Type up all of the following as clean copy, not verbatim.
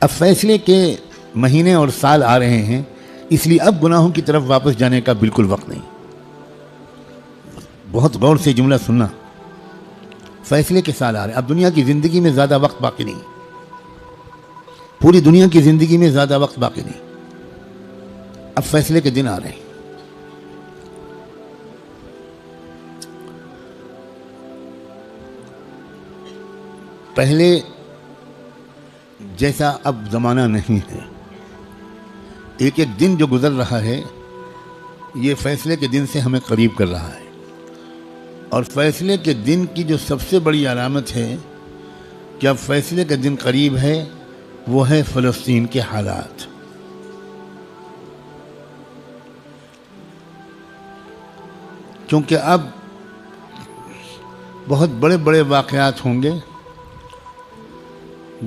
اب فیصلے کے مہینے اور سال آ رہے ہیں، اس لیے اب گناہوں کی طرف واپس جانے کا بالکل وقت نہیں۔ بہت غور سے جملہ سننا، فیصلے کے سال آ رہے ہیں، اب دنیا کی زندگی میں زیادہ وقت باقی نہیں، پوری دنیا کی زندگی میں زیادہ وقت باقی نہیں، اب فیصلے کے دن آ رہے ہیں۔ پہلے جیسا اب زمانہ نہیں ہے، ایک ایک دن جو گزر رہا ہے یہ فیصلے کے دن سے ہمیں قریب کر رہا ہے، اور فیصلے کے دن کی جو سب سے بڑی علامت ہے کہ اب فیصلے کا دن قریب ہے، وہ ہے فلسطین کے حالات۔ کیونکہ اب بہت بڑے بڑے واقعات ہوں گے،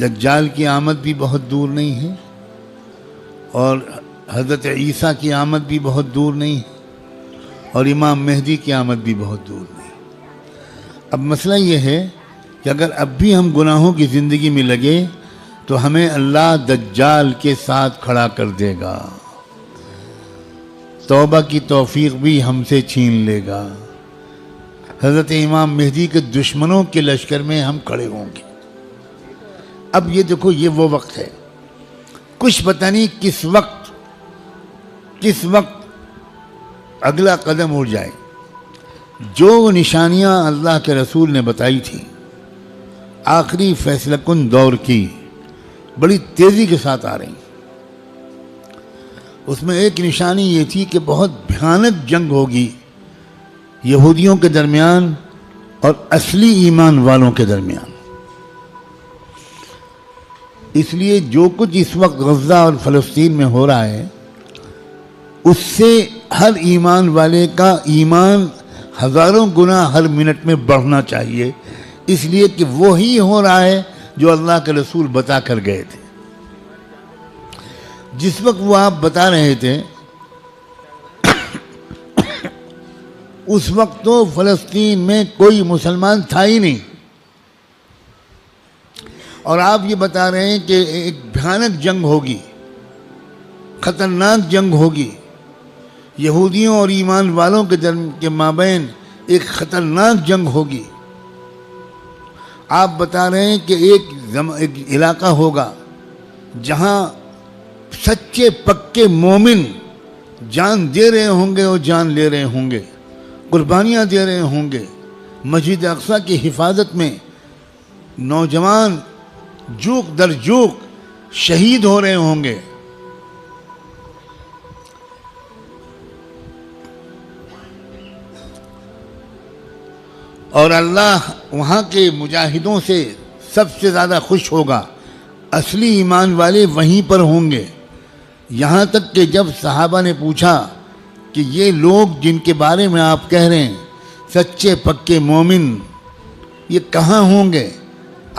دجال کی آمد بھی بہت دور نہیں ہے، اور حضرت عیسیٰ کی آمد بھی بہت دور نہیں ہے، اور امام مہدی کی آمد بھی بہت دور نہیں۔ اب مسئلہ یہ ہے کہ اگر اب بھی ہم گناہوں کی زندگی میں لگے تو ہمیں اللہ دجال کے ساتھ کھڑا کر دے گا، توبہ کی توفیق بھی ہم سے چھین لے گا، حضرت امام مہدی کے دشمنوں کے لشکر میں ہم کھڑے ہوں گے۔ اب یہ دیکھو، یہ وہ وقت ہے، کچھ پتہ نہیں کس وقت اگلا قدم اٹھ جائے۔ جو نشانیاں اللہ کے رسول نے بتائی تھی آخری فیصلہ کن دور کی، بڑی تیزی کے ساتھ آ رہی۔ اس میں ایک نشانی یہ تھی کہ بہت بھیانک جنگ ہوگی یہودیوں کے درمیان اور اصلی ایمان والوں کے درمیان۔ اس لیے جو کچھ اس وقت غزہ اور فلسطین میں ہو رہا ہے، اس سے ہر ایمان والے کا ایمان ہزاروں گنا ہر منٹ میں بڑھنا چاہیے، اس لیے کہ وہی ہو رہا ہے جو اللہ کے رسول بتا کر گئے تھے۔ جس وقت وہ آپ بتا رہے تھے اس وقت تو فلسطین میں کوئی مسلمان تھا ہی نہیں، اور آپ یہ بتا رہے ہیں کہ ایک بھیانک جنگ ہوگی، خطرناک جنگ ہوگی، یہودیوں اور ایمان والوں کے مابین ایک خطرناک جنگ ہوگی۔ آپ بتا رہے ہیں کہ ایک علاقہ ہوگا جہاں سچے پکے مومن جان دے رہے ہوں گے اور جان لے رہے ہوں گے، قربانیاں دے رہے ہوں گے، مسجد اقصیٰ کی حفاظت میں نوجوان جوک در جوک شہید ہو رہے ہوں گے۔ اور اللہ وہاں کے مجاہدوں سے سب سے زیادہ خوش ہوگا، اصلی ایمان والے وہیں پر ہوں گے۔ یہاں تک کہ جب صحابہ نے پوچھا کہ یہ لوگ جن کے بارے میں آپ کہہ رہے ہیں سچے پکے مومن، یہ کہاں ہوں گے؟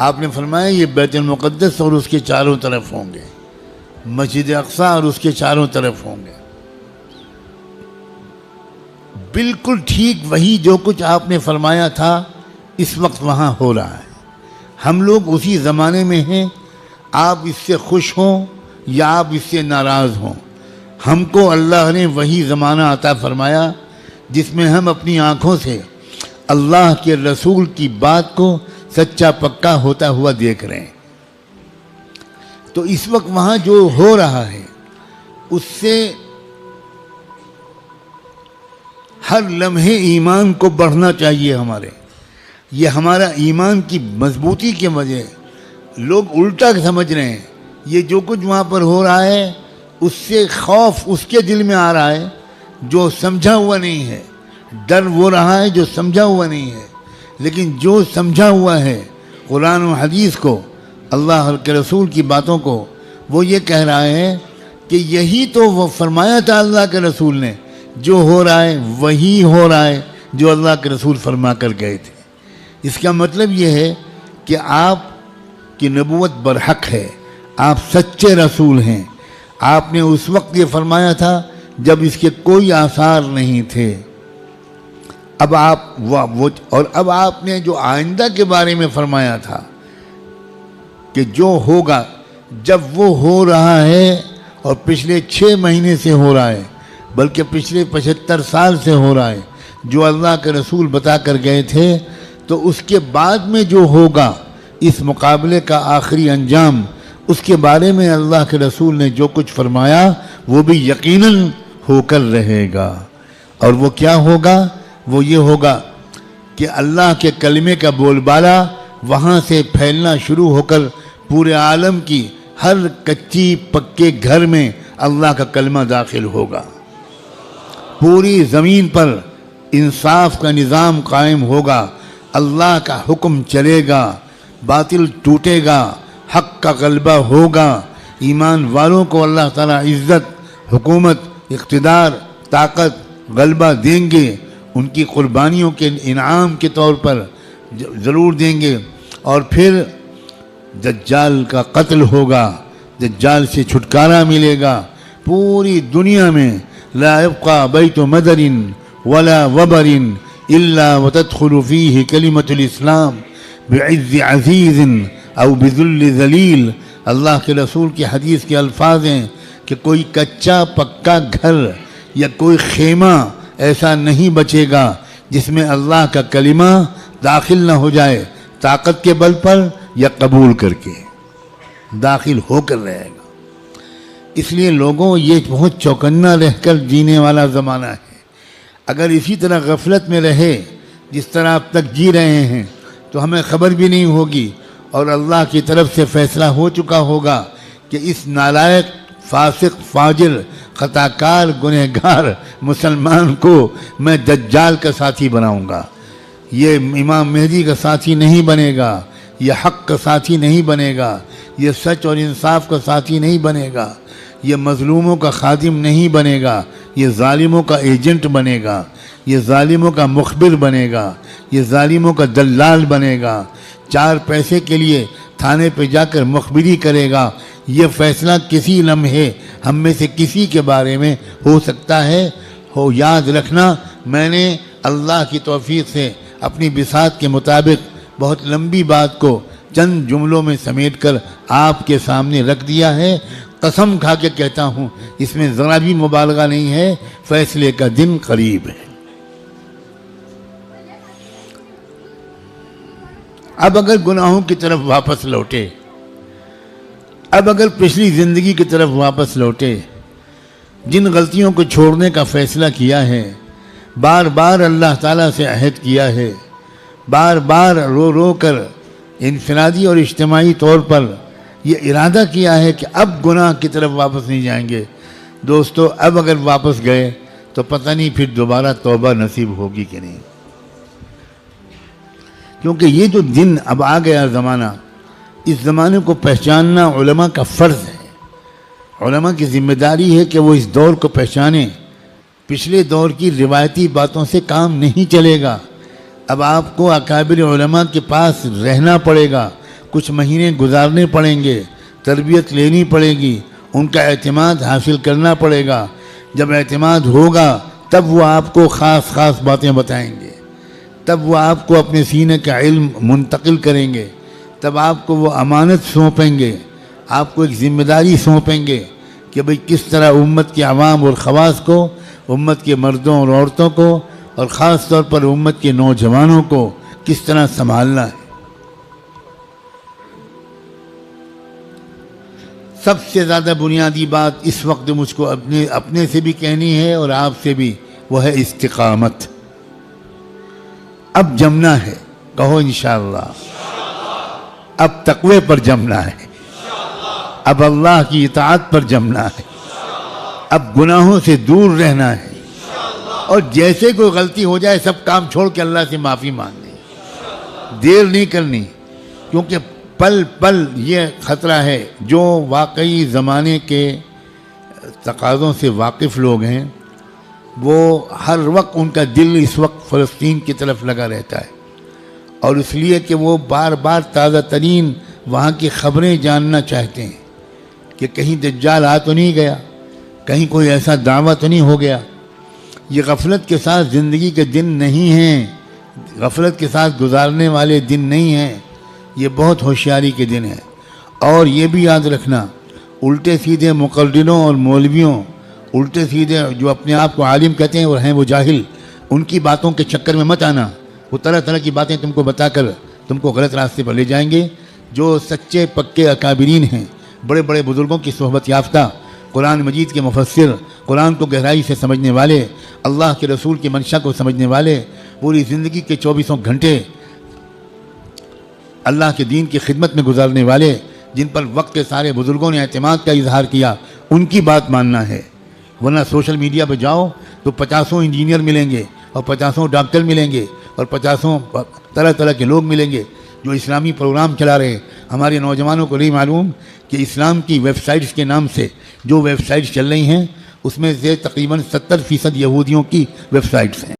آپ نے فرمایا یہ بیت المقدس اور اس کے چاروں طرف ہوں گے، مسجد اقصیٰ اور اس کے چاروں طرف ہوں گے۔ بالکل ٹھیک وہی جو کچھ آپ نے فرمایا تھا اس وقت وہاں ہو رہا ہے۔ ہم لوگ اسی زمانے میں ہیں، آپ اس سے خوش ہوں یا آپ اس سے ناراض ہوں، ہم کو اللہ نے وہی زمانہ عطا فرمایا جس میں ہم اپنی آنکھوں سے اللہ کے رسول کی بات کو سچا پکا ہوتا ہوا دیکھ رہے ہیں۔ تو اس وقت وہاں جو ہو رہا ہے اس سے ہر لمحے ایمان کو بڑھنا چاہیے ہمارے۔ یہ ہمارا ایمان کی مضبوطی کی وجہ ہے۔ لوگ الٹا سمجھ رہے ہیں، یہ جو کچھ وہاں پر ہو رہا ہے اس سے خوف اس کے دل میں آ رہا ہے جو سمجھا ہوا نہیں ہے، ڈر وہ رہا ہے جو سمجھا ہوا نہیں ہے۔ لیکن جو سمجھا ہوا ہے قرآن و حدیث کو، اللہ کے رسول کی باتوں کو، وہ یہ کہہ رہا ہے کہ یہی تو وہ فرمایا تھا اللہ کے رسول نے، جو ہو رہا ہے وہی ہو رہا ہے جو اللہ کے رسول فرما کر گئے تھے۔ اس کا مطلب یہ ہے کہ آپ کی نبوت برحق ہے، آپ سچے رسول ہیں۔ آپ نے اس وقت یہ فرمایا تھا جب اس کے کوئی آثار نہیں تھے۔ اب آپ نے جو آئندہ کے بارے میں فرمایا تھا کہ جو ہوگا، جب وہ ہو رہا ہے اور پچھلے 6 مہینے سے ہو رہا ہے، بلکہ پچھلے 75 سال سے ہو رہا ہے، جو اللہ کے رسول بتا کر گئے تھے، تو اس کے بعد میں جو ہوگا اس مقابلے کا آخری انجام، اس کے بارے میں اللہ کے رسول نے جو کچھ فرمایا وہ بھی یقیناً ہو کر رہے گا۔ اور وہ کیا ہوگا؟ وہ یہ ہوگا کہ اللہ کے کلمے کا بول بالا وہاں سے پھیلنا شروع ہو کر پورے عالم کی ہر کچی پکے گھر میں اللہ کا کلمہ داخل ہوگا۔ پوری زمین پر انصاف کا نظام قائم ہوگا، اللہ کا حکم چلے گا، باطل ٹوٹے گا، حق کا غلبہ ہوگا، ایمان والوں کو اللہ تعالیٰ عزت، حکومت، اقتدار، طاقت، غلبہ دیں گے، ان کی قربانیوں کے انعام کے طور پر ضرور دیں گے۔ اور پھر دجال کا قتل ہوگا، دجال سے چھٹکارا ملے گا۔ پوری دنیا میں لا يبقى بیت مدر ولا وبر الا وتدخل فيه کلمۃ الاسلام بعز عزیز او بذل ذلیل۔ اللہ کے رسول کی حدیث کے الفاظ ہیں کہ کوئی کچا پکا گھر یا کوئی خیمہ ایسا نہیں بچے گا جس میں اللہ کا کلمہ داخل نہ ہو جائے، طاقت کے بل پر یا قبول کر کے داخل ہو کر رہے گا۔ اس لیے لوگوں، یہ بہت چوکنا رہ کر جینے والا زمانہ ہے۔ اگر اسی طرح غفلت میں رہے جس طرح اب تک جی رہے ہیں تو ہمیں خبر بھی نہیں ہوگی، اور اللہ کی طرف سے فیصلہ ہو چکا ہوگا کہ اس نالائق، فاسق، فاجر، خطاکار، گنہگار مسلمان کو میں دجال کا ساتھی بناؤں گا۔ یہ امام مہدی کا ساتھی نہیں بنے گا، یہ حق کا ساتھی نہیں بنے گا، یہ سچ اور انصاف کا ساتھی نہیں بنے گا، یہ مظلوموں کا خادم نہیں بنے گا، یہ ظالموں کا ایجنٹ بنے گا، یہ ظالموں کا مخبر بنے گا، یہ ظالموں کا دلال بنے گا، 4 پیسے کے لیے تھانے پہ جا کر مخبری کرے گا۔ یہ فیصلہ کسی لمحے ہم میں سے کسی کے بارے میں ہو سکتا ہے۔ یاد رکھنا، میں نے اللہ کی توفیق سے اپنی بساط کے مطابق بہت لمبی بات کو چند جملوں میں سمیٹ کر آپ کے سامنے رکھ دیا ہے۔ قسم کھا کے کہتا ہوں، اس میں ذرا بھی مبالغہ نہیں ہے، فیصلے کا دن قریب ہے۔ اب اگر گناہوں کی طرف واپس لوٹے، اب اگر پچھلی زندگی کی طرف واپس لوٹے، جن غلطیوں کو چھوڑنے کا فیصلہ کیا ہے، بار بار اللہ تعالیٰ سے عہد کیا ہے، بار بار رو رو کر انفرادی اور اجتماعی طور پر یہ ارادہ کیا ہے کہ اب گناہ کی طرف واپس نہیں جائیں گے، دوستو اب اگر واپس گئے تو پتہ نہیں پھر دوبارہ توبہ نصیب ہوگی کہ نہیں۔ کیونکہ یہ جو دن اب آ گیا زمانہ، اس زمانے کو پہچاننا علماء کا فرض ہے۔ علماء کی ذمہ داری ہے کہ وہ اس دور کو پہچانیں۔ پچھلے دور کی روایتی باتوں سے کام نہیں چلے گا۔ اب آپ کو اکابر علماء کے پاس رہنا پڑے گا، کچھ مہینے گزارنے پڑیں گے، تربیت لینی پڑے گی، ان کا اعتماد حاصل کرنا پڑے گا۔ جب اعتماد ہوگا تب وہ آپ کو خاص خاص باتیں بتائیں گے، تب وہ آپ کو اپنے سینے کا علم منتقل کریں گے، تب آپ کو وہ امانت سونپیں گے، آپ کو ایک ذمہ داری سونپیں گے کہ بھئی کس طرح امت کے عوام اور خواص کو، امت کے مردوں اور عورتوں کو، اور خاص طور پر امت کے نوجوانوں کو کس طرح سنبھالنا ہے۔ سب سے زیادہ بنیادی بات اس وقت مجھ کو اپنے سے بھی کہنی ہے اور آپ سے بھی، وہ ہے استقامت۔ اب جمنا ہے، کہو انشاءاللہ۔ اب تقوی پر جمنا ہے، اب اللہ کی اطاعت پر جمنا ہے، اب گناہوں سے دور رہنا ہے، اور جیسے کوئی غلطی ہو جائے سب کام چھوڑ کے اللہ سے معافی مانگنی، دیر نہیں کرنی، کیونکہ پل پل یہ خطرہ ہے۔ جو واقعی زمانے کے تقاضوں سے واقف لوگ ہیں، وہ ہر وقت ان کا دل اس وقت فلسطین کی طرف لگا رہتا ہے، اور اس لیے کہ وہ بار بار تازہ ترین وہاں کی خبریں جاننا چاہتے ہیں کہ کہیں دجال آ تو نہیں گیا، کہیں کوئی ایسا دعویٰ تو نہیں ہو گیا۔ یہ غفلت کے ساتھ زندگی کے دن نہیں ہیں، غفلت کے ساتھ گزارنے والے دن نہیں ہیں، یہ بہت ہوشیاری کے دن ہیں۔ اور یہ بھی یاد رکھنا، الٹے سیدھے مقرروں اور مولویوں، الٹے سیدھے جو اپنے آپ کو عالم کہتے ہیں اور ہیں وہ جاہل، ان کی باتوں کے چکر میں مت آنا. وہ طرح طرح کی باتیں تم کو بتا کر تم کو غلط راستے پر لے جائیں گے. جو سچے پکے اکابرین ہیں، بڑے بڑے بزرگوں کی صحبت یافتہ، قرآن مجید کے مفسر، قرآن کو گہرائی سے سمجھنے والے، اللہ کے رسول کی منشا کو سمجھنے والے، پوری زندگی کے 24 گھنٹے اللہ کے دین کی خدمت میں گزارنے والے، جن پر وقت کے سارے بزرگوں نے اعتماد کا اظہار کیا، ان کی بات ماننا ہے. ورنہ سوشل میڈیا پہ جاؤ تو 50 انجینئر ملیں گے اور 50 ڈاکٹر ملیں گے اور 50 طرح طرح کے لوگ ملیں گے جو اسلامی پروگرام چلا رہے ہیں. ہمارے نوجوانوں کو نہیں معلوم کہ اسلام کی ویب سائٹس کے نام سے جو ویب سائٹس چل رہی ہیں اس میں سے تقریباً 70% یہودیوں کی ویب سائٹس ہیں.